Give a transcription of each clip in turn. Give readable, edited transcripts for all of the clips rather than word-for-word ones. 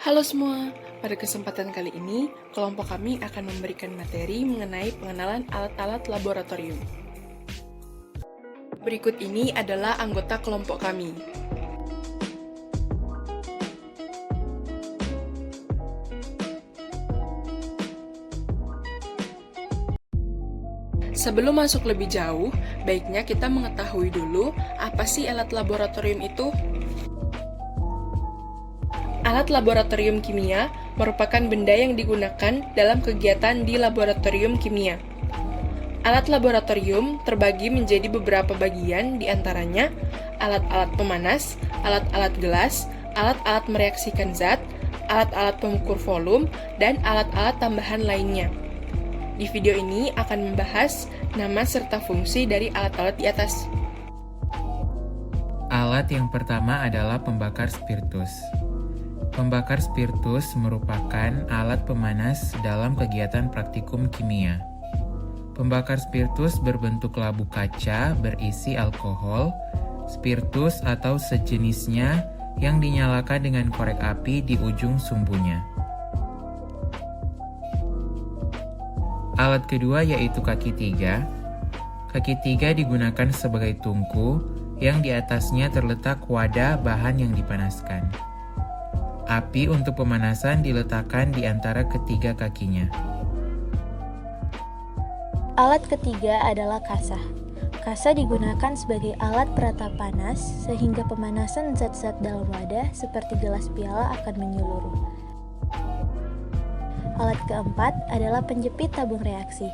Halo semua, pada kesempatan kali ini, kelompok kami akan memberikan materi mengenai pengenalan alat-alat laboratorium. Berikut ini adalah anggota kelompok kami. Sebelum masuk lebih jauh, baiknya kita mengetahui dulu apa sih alat laboratorium itu. Alat laboratorium kimia merupakan benda yang digunakan dalam kegiatan di laboratorium kimia. Alat laboratorium terbagi menjadi beberapa bagian, diantaranya alat-alat pemanas, alat-alat gelas, alat-alat mereaksikan zat, alat-alat pengukur volume, dan alat-alat tambahan lainnya. Di video ini akan membahas nama serta fungsi dari alat-alat di atas. Alat yang pertama adalah pembakar spiritus. Pembakar spiritus merupakan alat pemanas dalam kegiatan praktikum kimia. Pembakar spiritus berbentuk labu kaca berisi alkohol, spiritus atau sejenisnya yang dinyalakan dengan korek api di ujung sumbunya. Alat kedua yaitu kaki tiga. Kaki tiga digunakan sebagai tungku yang di atasnya terletak wadah bahan yang dipanaskan. Api untuk pemanasan diletakkan di antara ketiga kakinya. Alat ketiga adalah kasa. Kasa digunakan sebagai alat peratap panas sehingga pemanasan zat-zat dalam wadah seperti gelas piala akan menyeluruh. Alat keempat adalah penjepit tabung reaksi.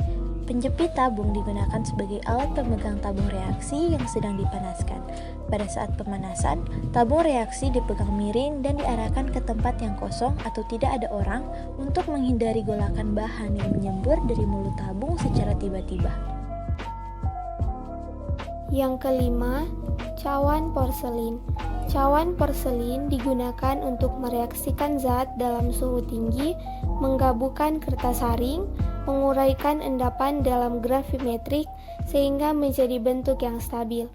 Penjepit tabung digunakan sebagai alat pemegang tabung reaksi yang sedang dipanaskan. Pada saat pemanasan, tabung reaksi dipegang miring dan diarahkan ke tempat yang kosong atau tidak ada orang untuk menghindari golakan bahan yang menyembur dari mulut tabung secara tiba-tiba. Yang kelima, cawan porselin. Cawan porselin digunakan untuk mereaksikan zat dalam suhu tinggi, menggabungkan kertas saring, menguraikan endapan dalam gravimetrik sehingga menjadi bentuk yang stabil.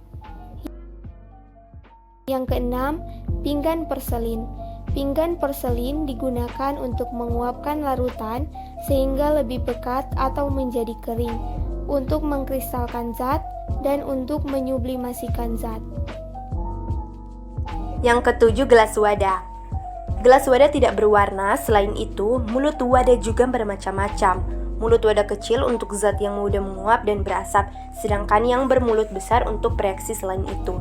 Yang keenam, pinggan porselin. Pinggan porselin digunakan untuk menguapkan larutan sehingga lebih pekat atau menjadi kering, untuk mengkristalkan zat, dan untuk menyublimasikan zat. Yang ketujuh, gelas wadah. Gelas wadah tidak berwarna, selain itu, mulut wadah juga bermacam-macam. Mulut wadah kecil untuk zat yang mudah menguap dan berasap, sedangkan yang bermulut besar untuk reaksi selain itu.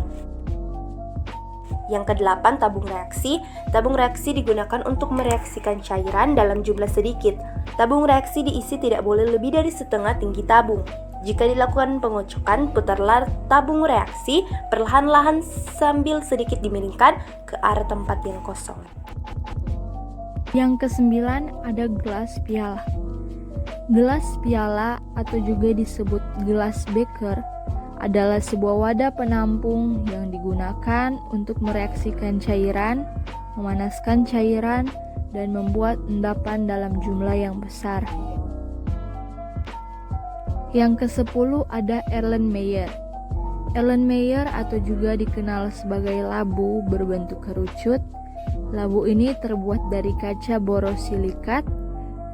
Yang kedelapan, tabung reaksi. Tabung reaksi digunakan untuk mereaksikan cairan dalam jumlah sedikit. Tabung reaksi diisi tidak boleh lebih dari setengah tinggi tabung. Jika dilakukan pengocokan, putarlah tabung reaksi perlahan-lahan sambil sedikit dimiringkan ke arah tempat yang kosong. Yang kesembilan ada gelas piala. Gelas piala atau juga disebut gelas beker adalah sebuah wadah penampung yang digunakan untuk mereaksikan cairan, memanaskan cairan, dan membuat endapan dalam jumlah yang besar. Yang ke-10 ada Erlenmeyer. Erlenmeyer atau juga dikenal sebagai labu berbentuk kerucut. Labu ini terbuat dari kaca borosilikat,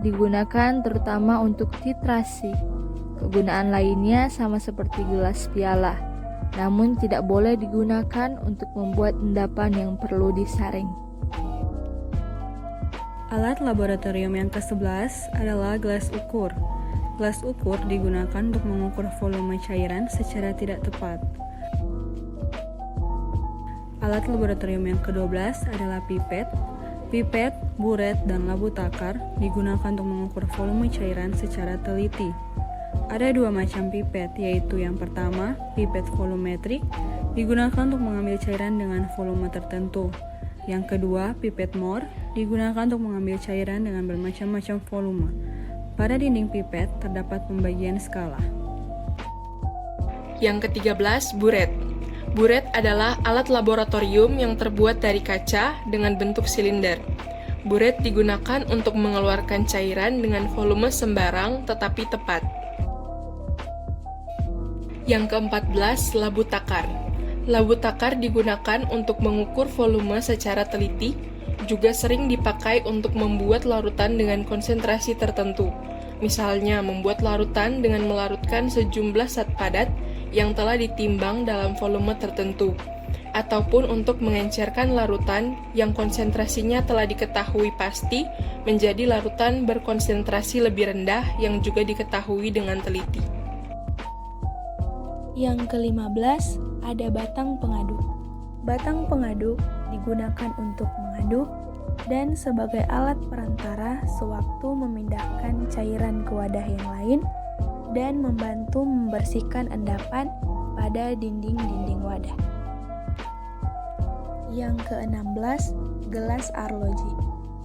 digunakan terutama untuk titrasi. Kegunaan lainnya sama seperti gelas piala, namun tidak boleh digunakan untuk membuat endapan yang perlu disaring. Alat laboratorium yang ke-11 adalah gelas ukur. Gelas ukur digunakan untuk mengukur volume cairan secara tidak tepat. Alat laboratorium yang ke-12 adalah pipet. Pipet, buret, dan labu takar digunakan untuk mengukur volume cairan secara teliti. Ada dua macam pipet, yaitu yang pertama, pipet volumetrik, digunakan untuk mengambil cairan dengan volume tertentu. Yang kedua, pipet Mohr, digunakan untuk mengambil cairan dengan bermacam-macam volume. Pada dinding pipet terdapat pembagian skala. Yang ke-13, buret. Buret adalah alat laboratorium yang terbuat dari kaca dengan bentuk silinder. Buret digunakan untuk mengeluarkan cairan dengan volume sembarang tetapi tepat. Yang ke-14, labu takar. Labu takar digunakan untuk mengukur volume secara teliti. juga sering dipakai untuk membuat larutan dengan konsentrasi tertentu. Misalnya, membuat larutan dengan melarutkan sejumlah zat padat yang telah ditimbang dalam volume tertentu, ataupun untuk mengencerkan larutan yang konsentrasinya telah diketahui pasti menjadi larutan berkonsentrasi lebih rendah yang juga diketahui dengan teliti. Yang ke-15 ada batang pengaduk. Batang pengaduk digunakan untuk mengaduk dan sebagai alat perantara sewaktu memindahkan cairan ke wadah yang lain dan membantu membersihkan endapan pada dinding-dinding wadah. Yang ke-16, gelas arloji.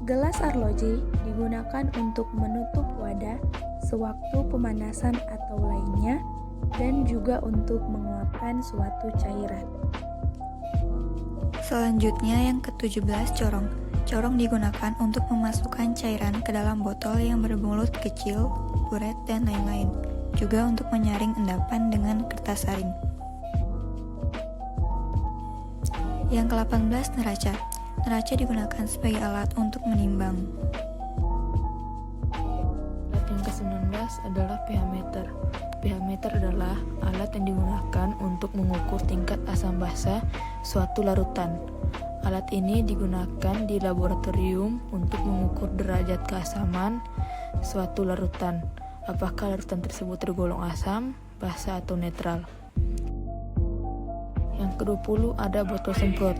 Gelas arloji digunakan untuk menutup wadah sewaktu pemanasan atau lainnya dan juga untuk menguapkan suatu cairan. Selanjutnya yang ke-17, corong. Corong digunakan untuk memasukkan cairan ke dalam botol yang bermulut kecil, buret, dan lain-lain. Juga untuk menyaring endapan dengan kertas saring. Yang ke-18, neraca. Neraca digunakan sebagai alat untuk menimbang. Alat yang ke-19 adalah pH meter. pH meter adalah alat yang digunakan untuk mengukur tingkat asam basa suatu larutan. Alat ini digunakan di laboratorium untuk mengukur derajat keasaman suatu larutan. Apakah larutan tersebut tergolong asam, basa, atau netral. Yang ke-20 ada botol semprot.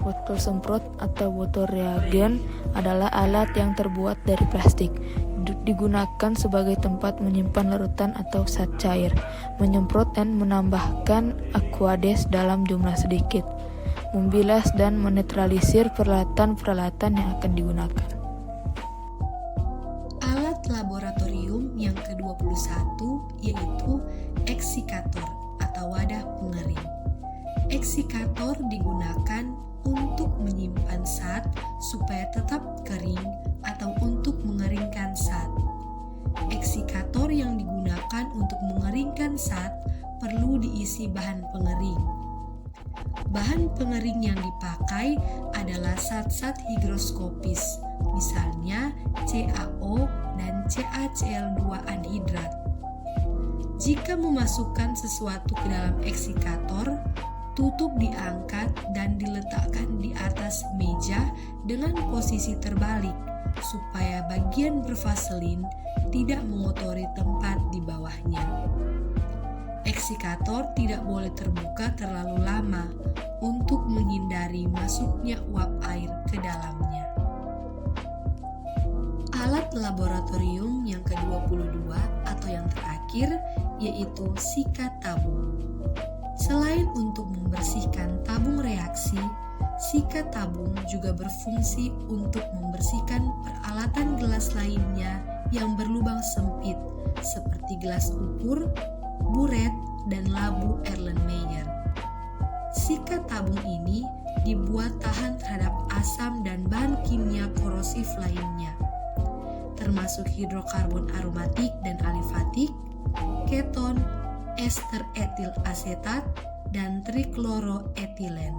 Botol semprot atau botol reagen adalah alat yang terbuat dari plastik. Digunakan sebagai tempat menyimpan larutan atau zat cair, menyemprot dan menambahkan aquades dalam jumlah sedikit, membilas dan menetralisir peralatan-peralatan yang akan digunakan. Alat laboratorium yang ke-21 yaitu eksikator atau wadah pengering. Eksikator digunakan untuk menyimpan zat supaya tetap kering atau untuk mengeringkan zat. Eksikator yang digunakan untuk mengeringkan zat perlu diisi bahan pengering. Bahan pengering yang dipakai adalah zat-zat higroskopis, misalnya CaO dan CaCl2 anhidrat. Jika memasukkan sesuatu ke dalam eksikator, tutup diangkat dan diletakkan di atas meja dengan posisi terbalik supaya bagian bervaselin tidak mengotori tempat di bawahnya. Eksikator tidak boleh terbuka terlalu lama untuk menghindari masuknya uap air ke dalamnya. Alat laboratorium yang ke-22 atau yang terakhir yaitu sikat tabung. Selain untuk membersihkan tabung reaksi, sikat tabung juga berfungsi untuk membersihkan peralatan gelas lainnya yang berlubang sempit seperti gelas ukur, buret, dan labu Erlenmeyer. Sikat tabung ini dibuat tahan terhadap asam dan bahan kimia korosif lainnya, termasuk hidrokarbon aromatik dan alifatik, keton, ester etil asetat, dan trikloroetilen.